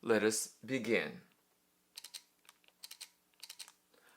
Let us begin.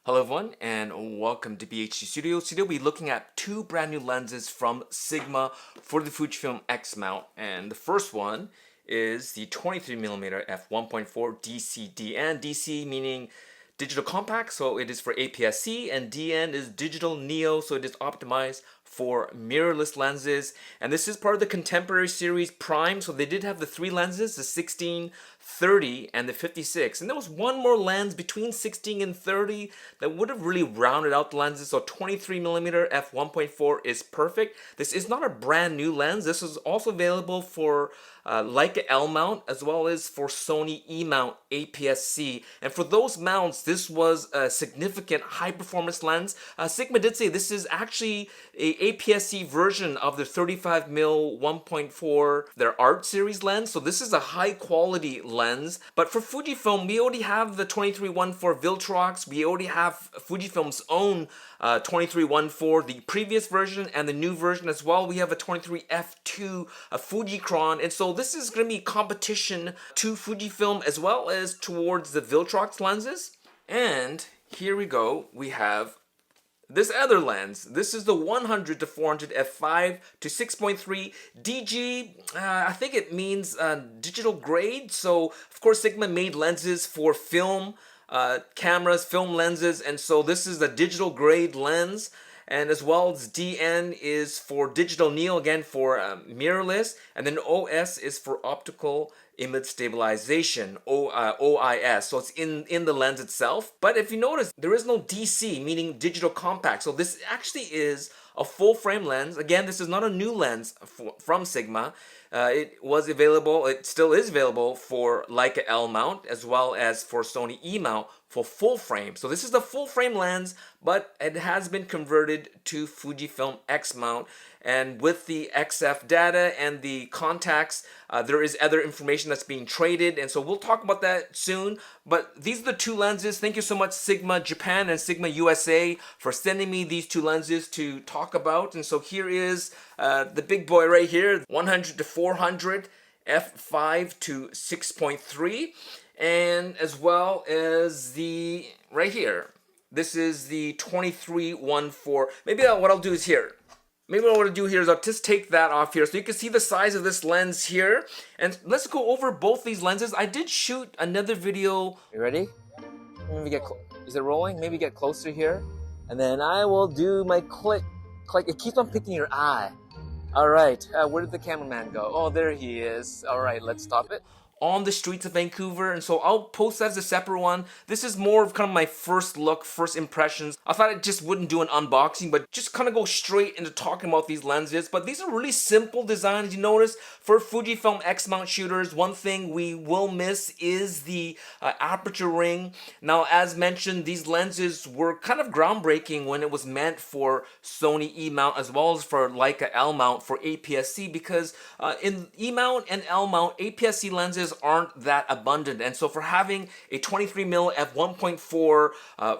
Hello everyone and welcome to BHD Studios. Today we'll be looking at two brand new lenses from Sigma for the Fujifilm X Mount. And the first one is the 23mm f1.4 DC-DN. DC meaning digital compact, so it is for APS-C, and DN is digital neo, so it is optimized for mirrorless lenses. And this is part of the contemporary series Prime, so they did have the three lenses, the 16, 30, and the 56. And there was one more lens between 16 and 30 that would have really rounded out the lenses, so 23mm f1.4 is perfect. This is not a brand new lens. This is also available for Leica L mount as well as for Sony E mount APS-C. And for those mounts, this was a significant high performance lens. Sigma did say this is actually a APS-C version of the 35mm 1.4, their art series lens. So this is a high quality lens. But for Fujifilm, we already have the 2314 Viltrox. We already have Fujifilm's own 2314, the previous version and the new version as well. We have a 23f2, a Fujicron, and so this is going to be competition to Fujifilm as well as towards the Viltrox lenses. And here we go, we have this other lens. This is the 100 to 400 f5 to 6.3 DG. I think it means digital grade. So of course Sigma made lenses for film cameras, film lenses, and so this is the digital grade lens. And as well as DN is for digital neo, again for mirrorless, and then OS is for optical image stabilization, OIS. So it's in the lens itself. But if you notice, there is no DC, meaning digital compact. So this actually is a full frame lens. Again, this is not a new lens from Sigma. It was available, it still is available for Leica L mount as well as for Sony E mount for full frame. So this is the full frame lens, but it has been converted to Fujifilm X mount. And with the XF data and the contacts, there is other information that's being traded. And so we'll talk about that soon. But these are the two lenses. Thank you so much Sigma Japan and Sigma USA for sending me these two lenses to talk about. And so here is the big boy right here, 100 to 400 f5 to 6.3, and as well as the right here, this is the 2314. Maybe what I'll do is here. Maybe what I want to do here is I'll just take that off here so you can see the size of this lens here. And let's go over both these lenses. I did shoot another video. You ready? Maybe get is it rolling? Maybe get closer here. And then I will do my click. It keeps on picking your eye. All right, where did the cameraman go? Oh, there he is. All right, let's stop it. On the streets of Vancouver, and so I'll post that as a separate one. This is more of kind of my first look, first impressions. I thought I just wouldn't do an unboxing, but just kind of go straight into talking about these lenses. But these are really simple designs. You notice for Fujifilm X mount shooters, one thing we will miss is the aperture ring. Now, as mentioned, these lenses were kind of groundbreaking when it was meant for Sony E mount as well as for Leica L mount for APS-C, because in E mount and L mount, APS-C lenses aren't that abundant, and so for having a 23mm f1.4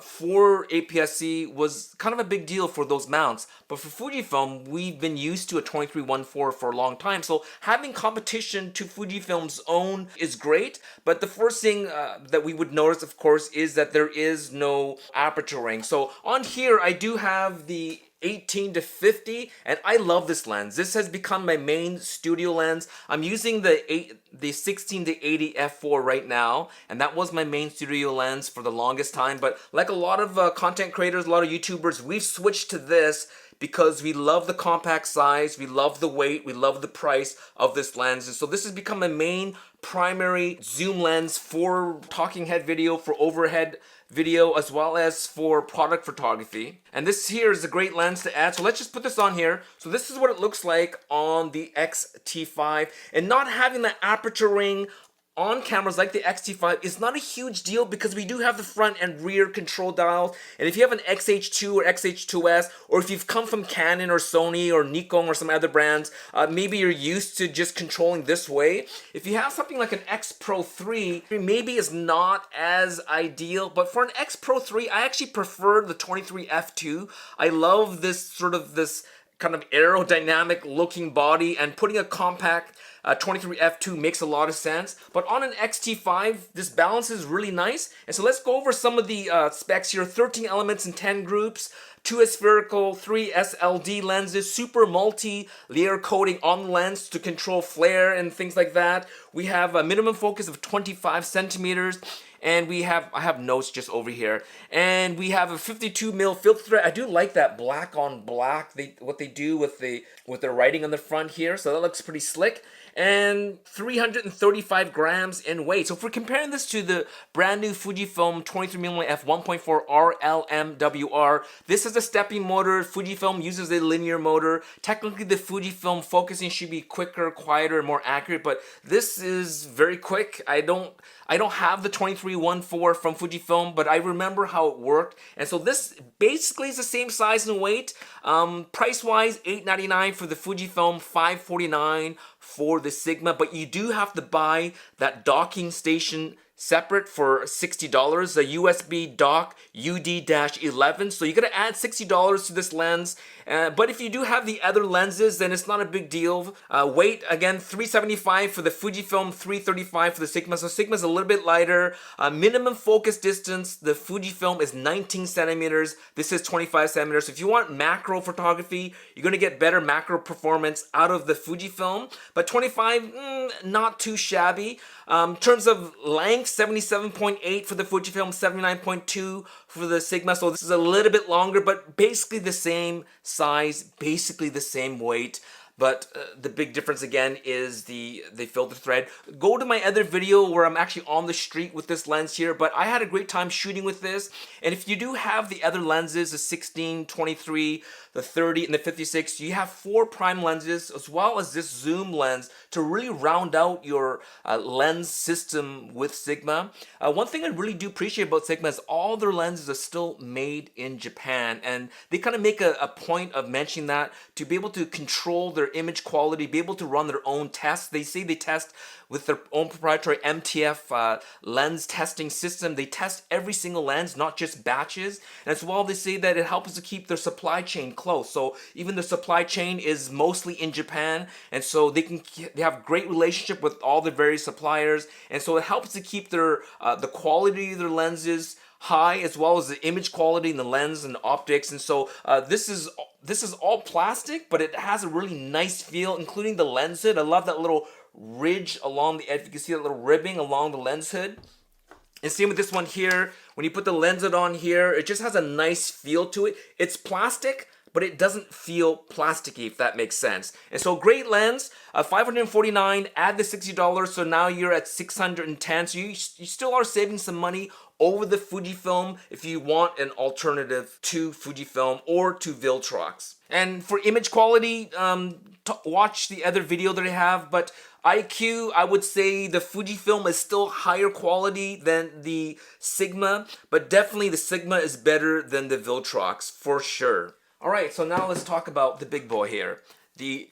for APS-C was kind of a big deal for those mounts. But for Fujifilm, we've been used to a 2314 for a long time, so having competition to Fujifilm's own is great. But the first thing that we would notice, of course, is that there is no aperture ring. So on here I do have the 18 to 50, and I love this lens. This has become my main studio lens. I'm using the 16 to 80 f4 right now, and that was my main studio lens for the longest time. But like a lot of content creators, a lot of YouTubers, we've switched to this because we love the compact size, we love the weight, we love the price of this lens. And so this has become a main primary zoom lens for talking head video, for overhead video, as well as for product photography. And this here is a great lens to add. So let's just put this on here. So this is what it looks like on the X-T5. And not having the aperture ring on cameras like the X-T5 is not a huge deal because we do have the front and rear control dials. And if you have an XH2 or XH2S, or if you've come from Canon or Sony or Nikon or some other brands, maybe you're used to just controlling this way. If you have something like an X Pro 3, maybe it's not as ideal, but for an X Pro 3, I actually prefer the 23F2. I love this sort of this kind of aerodynamic looking body, and putting a compact 23 f2 makes a lot of sense. But on an X-T5, this balance is really nice. And so let's go over some of the specs here. 13 elements and 10 groups, 2 aspherical, 3 SLD lenses, super multi-layer coating on the lens to control flare and things like that. We have a minimum focus of 25 centimeters. And I have notes just over here. And we have a 52 mil filter thread. I do like that black on black, what they do with their writing on the front here. So that looks pretty slick. And 335 grams in weight. So if we're comparing this to the brand new Fujifilm 23mm f1.4 RLMWR, this is a stepping motor. Fujifilm uses a linear motor. Technically, the Fujifilm focusing should be quicker, quieter, and more accurate, but this is very quick. I don't have the 2314 from Fujifilm, but I remember how it worked. And so this basically is the same size and weight. Price-wise, $899 for the Fujifilm, $549 for the Sigma, but you do have to buy that docking station separate for $60, a USB dock UD-11. So you're gonna add $60 to this lens. But if you do have the other lenses, then it's not a big deal. Weight, again, 375 for the Fujifilm, 335 for the Sigma. So Sigma's a little bit lighter. Minimum focus distance, the Fujifilm is 19 centimeters. This is 25 centimeters. So if you want macro photography, you're gonna get better macro performance out of the Fujifilm. But 25, not too shabby. In terms of length, 77.8 for the Fujifilm, 79.2 for the Sigma. So this is a little bit longer, but basically the same size, basically the same weight. But the big difference again is the filter thread. Go to my other video where I'm actually on the street with this lens here, but I had a great time shooting with this. And if you do have the other lenses, the 16, 23, the 30, and the 56, you have 4 prime lenses as well as this zoom lens to really round out your lens system with Sigma. One thing I really do appreciate about Sigma is all their lenses are still made in Japan, and they kind of make a point of mentioning that to be able to control their image quality, be able to run their own tests. They say they test with their own proprietary MTF lens testing system. They test every single lens, not just batches. And as well, they say that it helps to keep their supply chain close. So even the supply chain is mostly in Japan, and so they have great relationship with all the various suppliers, and so it helps to keep their the quality of their lenses high, as well as the image quality in the lens and optics. And so this is all plastic, but it has a really nice feel, including the lens hood. I love that little ridge along the edge. You can see that little ribbing along the lens hood. And same with this one here. When you put the lens hood on here, it just has a nice feel to it. It's plastic, but it doesn't feel plasticky, if that makes sense. And so great lens, $549, add the $60, so now you're at $610. So you still are saving some money over the Fujifilm if you want an alternative to Fujifilm or to Viltrox. And for image quality, watch the other video that I have, but IQ, I would say the Fujifilm is still higher quality than the Sigma, but definitely the Sigma is better than the Viltrox, for sure. Alright, so now let's talk about the big boy here. The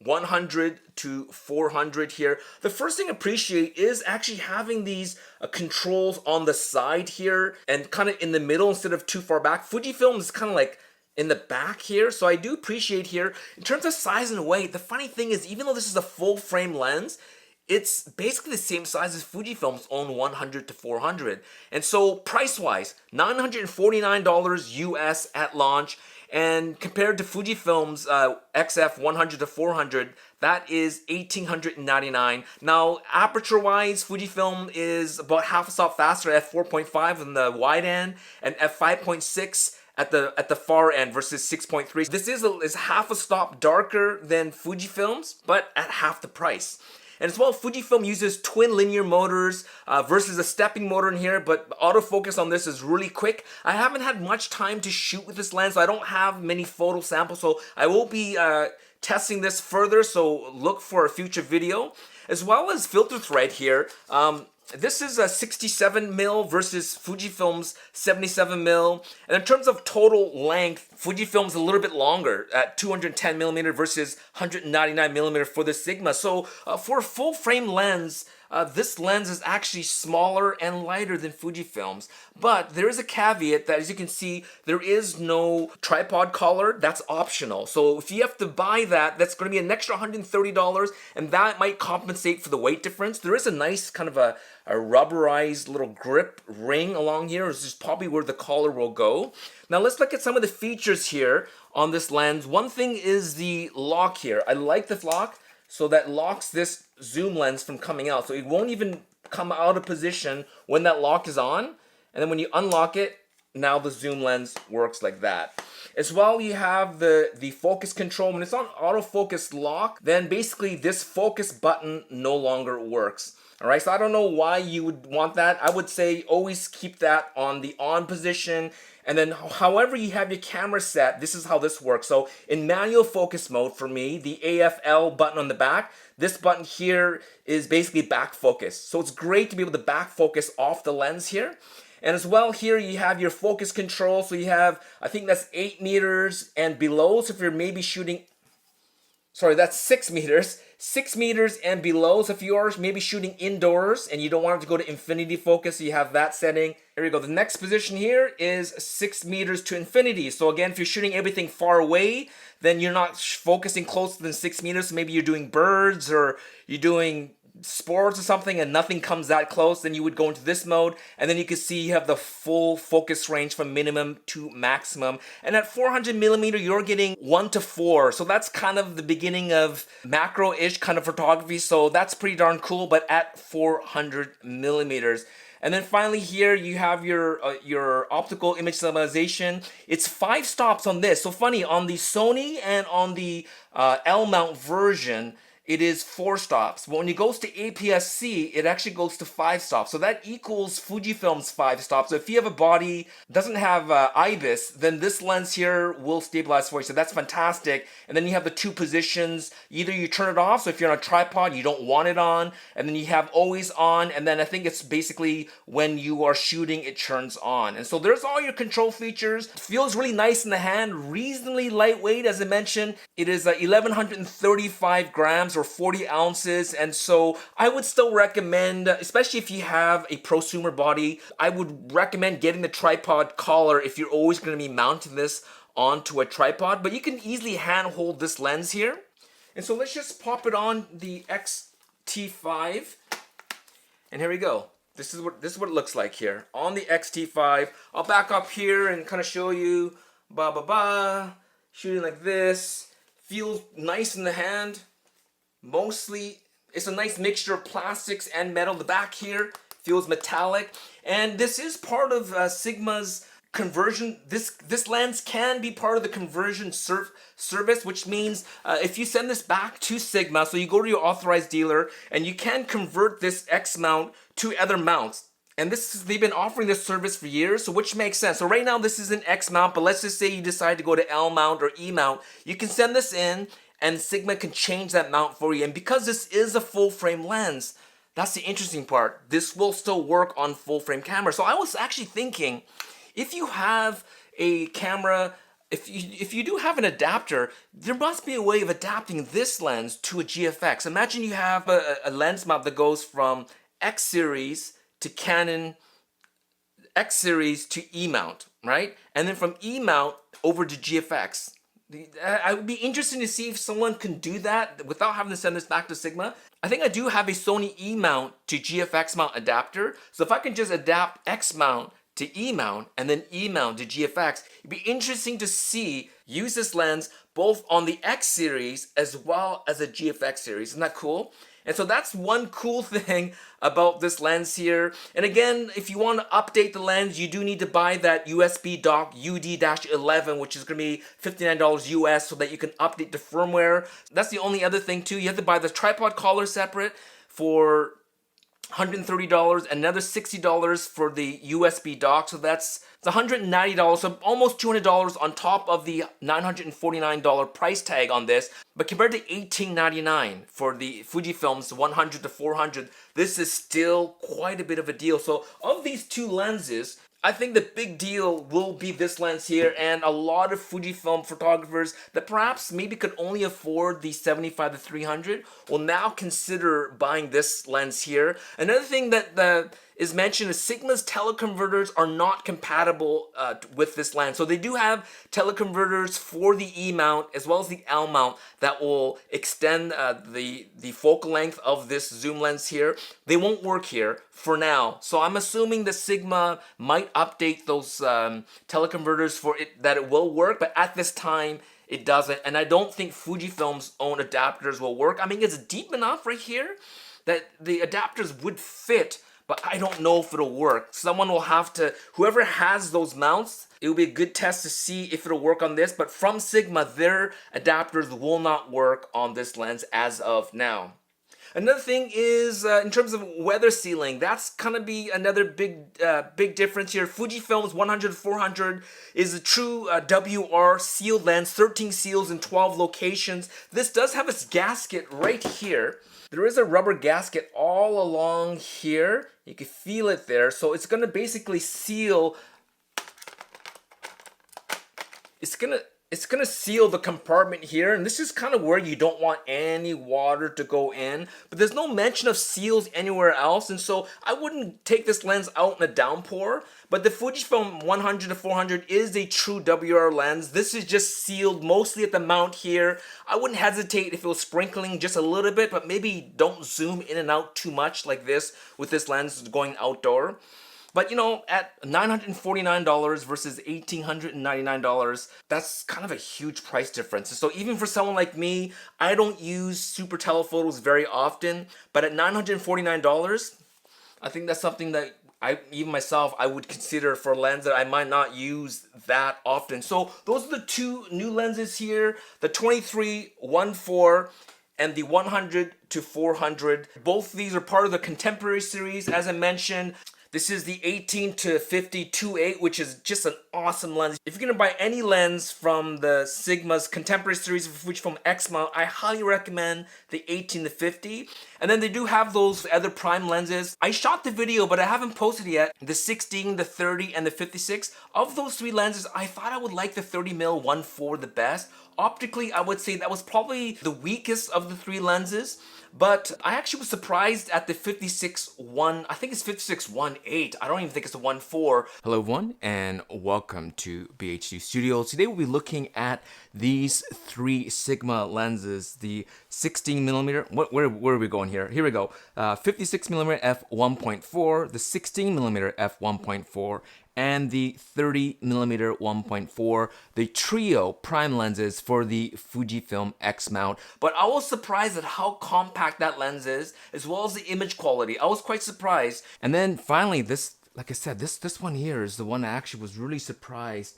100 to 400 here. The first thing I appreciate is actually having these controls on the side here and kind of in the middle instead of too far back. Fujifilm is kind of like in the back here, so I do appreciate here. In terms of size and weight, the funny thing is, even though this is a full frame lens, it's basically the same size as Fujifilm's own 100 to 400. And so price-wise, $949 US at launch. And compared to Fujifilm's XF 100 to 400, that is $1,899. Now, aperture-wise, Fujifilm is about half a stop faster at f4.5 on the wide end and f5.6 at the far end versus 6.3. This is half a stop darker than Fujifilm's, but at half the price. And as well, Fujifilm uses twin linear motors versus a stepping motor in here, but autofocus on this is really quick. I haven't had much time to shoot with this lens, so I don't have many photo samples, so I will be testing this further, so look for a future video. As well as filter thread here. This is a 67 mil versus Fujifilm's 77 mil. And in terms of total length, Fujifilm's a little bit longer at 210 millimeter versus 199 millimeter for the Sigma. So for a full frame lens, this lens is actually smaller and lighter than Fujifilm's. But there is a caveat that, as you can see, there is no tripod collar. That's optional. So if you have to buy that, that's going to be an extra $130, and that might compensate for the weight difference. There is a nice kind of a rubberized little grip ring along here. This is probably where the collar will go. Now let's look at some of the features here on this lens. One thing is the lock here. I like this lock. So that locks this zoom lens from coming out. So it won't even come out of position when that lock is on. And then when you unlock it, now the zoom lens works like that. As well, you have the focus control. When it's on autofocus lock, then basically this focus button no longer works. All right, so I don't know why you would want that. I would say always keep that on the on position. And then however you have your camera set, this is how this works. So in manual focus mode for me, the AFL button on the back, this button here is basically back focus. So it's great to be able to back focus off the lens here. And as well here you have your focus control. So you have, I think that's 8 meters and below. So if you're maybe shooting, sorry, that's 6 meters. 6 meters and below. So if you are maybe shooting indoors and you don't want it to go to infinity focus, so you have that setting. Here we go. The next position here is 6 meters to infinity. So again, if you're shooting everything far away, then you're not focusing closer than 6 meters. So maybe you're doing birds or you're doing sports or something and nothing comes that close, then you would go into this mode, and then you can see you have the full focus range from minimum to maximum. And at 400 millimeter, you're getting 1 to 4. So that's kind of the beginning of macro-ish kind of photography. So that's pretty darn cool, but at 400 millimeters. And then finally here you have your optical image stabilization. It's 5 stops on this. So funny, on the Sony and on the L mount version, it is 4 stops. But when it goes to APS-C, it actually goes to 5 stops. So that equals Fujifilm's 5 stops. So if you have a body doesn't have IBIS, then this lens here will stabilize for you. So that's fantastic. And then you have the 2 positions. Either you turn it off, so if you're on a tripod, you don't want it on. And then you have always on. And then I think it's basically when you are shooting, it turns on. And so there's all your control features. It feels really nice in the hand, reasonably lightweight, as I mentioned. It is 1,135 grams or 40 ounces, and so I would still recommend, especially if you have a prosumer body, I would recommend getting the tripod collar if you're always going to be mounting this onto a tripod, but you can easily hand hold this lens here. And so let's just pop it on the X-T5, and here we go. This is what it looks like here on the X-T5. I'll back up here and kind of show you, shooting like this. Feels nice in the hand. Mostly, it's a nice mixture of plastics and metal. The back here feels metallic, and this is part of Sigma's conversion. This lens can be part of the conversion service, which means if you send this back to Sigma, so you go to your authorized dealer, and you can convert this X mount to other mounts. And they've been offering this service for years, so which makes sense. So right now this is an X mount, but let's just say you decide to go to L mount or E mount. You can send this in, and Sigma can change that mount for you. And because this is a full frame lens, that's the interesting part. This will still work on full frame camera. So I was actually thinking, if you have a camera, if you do have an adapter, there must be a way of adapting this lens to a GFX. Imagine you have a lens mount that goes from X series to Canon X series to E mount, right? And then from E mount over to GFX. I would be interested to see if someone can do that without having to send this back to Sigma. I think I do have a Sony E mount to GFX mount adapter. So if I can just adapt X mount to E mount and then E mount to GFX, it'd be interesting to see use this lens both on the X series as well as a GFX series. Isn't that cool? And so that's one cool thing about this lens here. And again, if you want to update the lens, you do need to buy that USB dock UD-11, which is going to be $59 US, so that you can update the firmware. That's the only other thing too. You have to buy the tripod collar separate for $130, another $60 for the USB dock, so it's $190, so almost $200 on top of the $949 price tag on this. But compared to $1899 for the Fujifilm's 100 to 400, this is still quite a bit of a deal. So of these two lenses, I think the big deal will be this lens here, and a lot of Fujifilm photographers that perhaps maybe could only afford the 75 to 300 will now consider buying this lens here. Another thing that is mentioned is Sigma's teleconverters are not compatible with this lens. So they do have teleconverters for the E mount as well as the L mount that will extend the focal length of this zoom lens here. They won't work here for now. So I'm assuming that Sigma might update those teleconverters for it that it will work, but at this time it doesn't. And I don't think Fujifilm's own adapters will work. I mean, it's deep enough right here that the adapters would fit, but I don't know if it'll work. Someone will have to, whoever has those mounts, it will be a good test to see if it'll work on this, but from Sigma, their adapters will not work on this lens as of now. Another thing is in terms of weather sealing, that's gonna be another big difference here. Fujifilm's 100-400 is a true WR sealed lens, 13 seals in 12 locations. This does have its gasket right here. There is a rubber gasket all along here. You can feel it there. So it's gonna basically seal. It's gonna seal the compartment here, and this is kind of where you don't want any water to go in, but there's no mention of seals anywhere else, and so I wouldn't take this lens out in a downpour. But the Fujifilm 100-400 is a true WR lens. This is just sealed mostly at the mount here. I wouldn't hesitate if it was sprinkling just a little bit, but maybe don't zoom in and out too much like this with this lens going outdoor. But you know, at $949 versus $1,899, that's kind of a huge price difference. So even for someone like me, I don't use super telephotos very often, but at $949, I think that's something that even myself, I would consider for a lens that I might not use that often. So those are the two new lenses here, the 23-1.4 and the 100-400. Both these are part of the Contemporary series, as I mentioned. This is the 18-50 2.8, which is just an awesome lens. If you're gonna buy any lens from the Sigma's Contemporary series of Fujifilm X Mount, I highly recommend the 18-50. And then they do have those other prime lenses. I shot the video, but I haven't posted yet. The 16, the 30, and the 56. Of those three lenses, I thought I would like the 30mm 1.4 the best. Optically, I would say that was probably the weakest of the three lenses. But I actually was surprised at the 56-1, I think it's 56-1.8. I don't even think it's a 1.4. Hello everyone, and welcome to BHD Studios. Today we'll be looking at these three Sigma lenses, the 16mm, where are we going here? Here we go. 56mm f1.4, the 16mm f1.4, and the 30mm 1.4, the trio prime lenses for the Fujifilm X Mount. But I was surprised at how compact that lens is, as well as the image quality. I was quite surprised. And then finally, this, like I said, this one here is the one I actually was really surprised.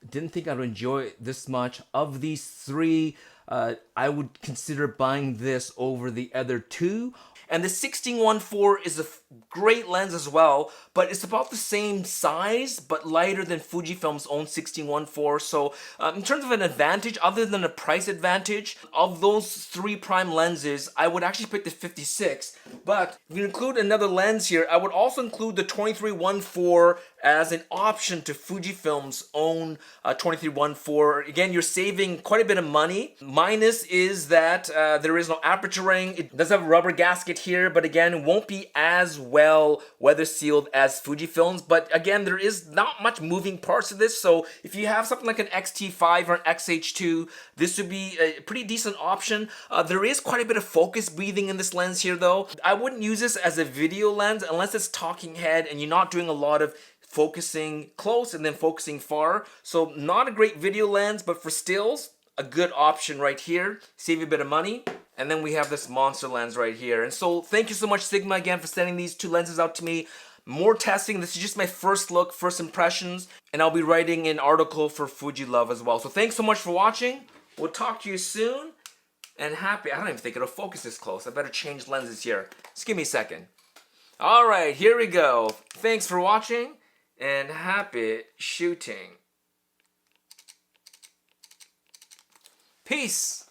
Didn't think I'd enjoy it this much. Of these three, I would consider buying this over the other two. And the 16-1.4 is a great lens as well, but it's about the same size, but lighter than Fujifilm's own 16-1.4. So in terms of an advantage, other than a price advantage, of those three prime lenses, I would actually pick the 56. But if you include another lens here, I would also include the 23-1.4 as an option to Fujifilm's own 23-1.4. Again, you're saving quite a bit of money. Minus is that there is no aperture ring. It does have a rubber gasket here, but again, it won't be as well weather sealed as Fujifilm's. But again, there is not much moving parts of this. So if you have something like an X-T5 or an XH2, this would be a pretty decent option. There is quite a bit of focus breathing in this lens here though. I wouldn't use this as a video lens unless it's talking head and you're not doing a lot of focusing close and then focusing far. So not a great video lens, but for stills, a good option right here. Save you a bit of money. And then we have this monster lens right here. And so thank you so much, Sigma, again, for sending these two lenses out to me. More testing. This is just my first look, first impressions. And I'll be writing an article for Fuji Love as well. So thanks so much for watching. We'll talk to you soon. And happy. I don't even think it'll focus this close. I better change lenses here. Just give me a second. All right, here we go. Thanks for watching. And happy shooting. Peace.